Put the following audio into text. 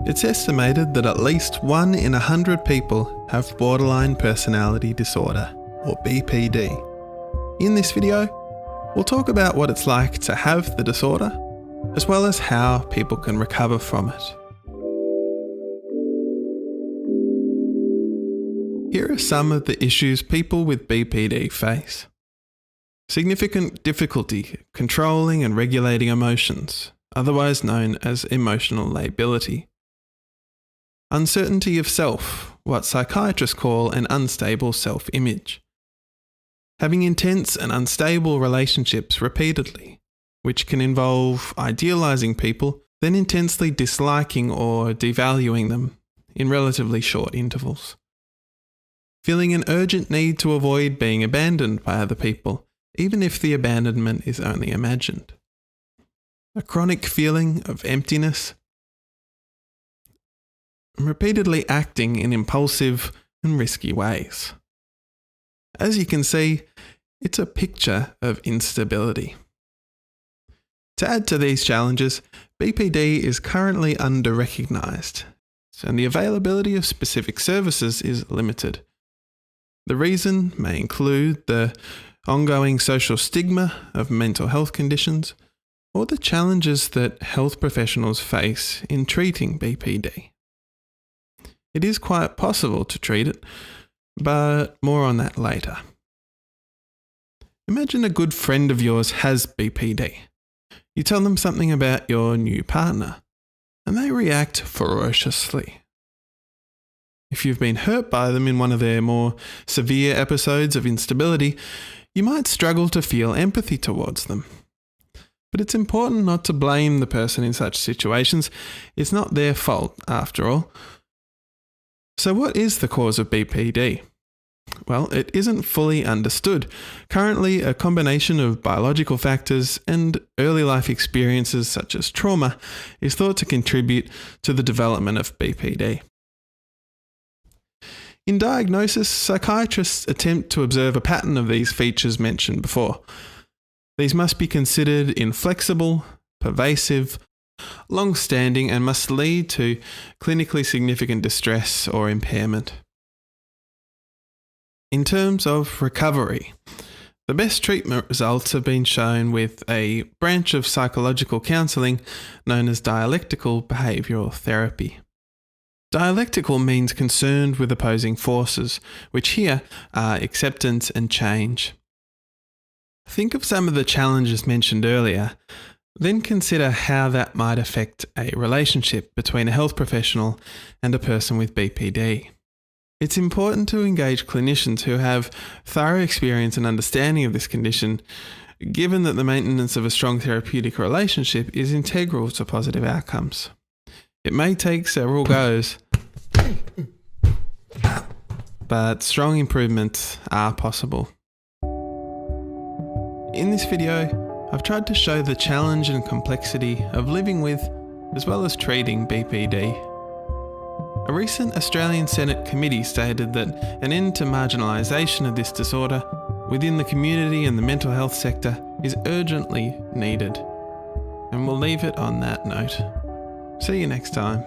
It's estimated that at least 1 in 100 people have borderline personality disorder, or BPD. In this video, we'll talk about what it's like to have the disorder, as well as how people can recover from it. Here are some of the issues people with BPD face. Significant difficulty controlling and regulating emotions, otherwise known as emotional lability. Uncertainty of self, what psychiatrists call an unstable self-image. Having intense and unstable relationships repeatedly, which can involve idealizing people, then intensely disliking or devaluing them in relatively short intervals. Feeling an urgent need to avoid being abandoned by other people, even if the abandonment is only imagined. A chronic feeling of emptiness, and repeatedly acting in impulsive and risky ways. As you can see, it's a picture of instability. To add to these challenges, BPD is currently under-recognised, and the availability of specific services is limited. The reason may include the ongoing social stigma of mental health conditions, or the challenges that health professionals face in treating BPD. It is quite possible to treat it, but more on that later. Imagine a good friend of yours has BPD. You tell them something about your new partner, and they react ferociously. If you've been hurt by them in one of their more severe episodes of instability, you might struggle to feel empathy towards them. But it's important not to blame the person in such situations. It's not their fault, after all. So what is the cause of BPD? Well, it isn't fully understood. Currently, a combination of biological factors and early life experiences such as trauma is thought to contribute to the development of BPD. In diagnosis, psychiatrists attempt to observe a pattern of these features mentioned before. These must be considered inflexible, pervasive, long-standing, and must lead to clinically significant distress or impairment. In terms of recovery, the best treatment results have been shown with a branch of psychological counselling known as dialectical behavioural therapy. Dialectical means concerned with opposing forces, which here are acceptance and change. Think of some of the challenges mentioned earlier, then consider how that might affect a relationship between a health professional and a person with BPD. It's important to engage clinicians who have thorough experience and understanding of this condition, given that the maintenance of a strong therapeutic relationship is integral to positive outcomes. It may take several goes, but strong improvements are possible. In this video, I've tried to show the challenge and complexity of living with, as well as treating BPD. A recent Australian Senate committee stated that an end to marginalisation of this disorder within the community and the mental health sector is urgently needed. And we'll leave it on that note. See you next time.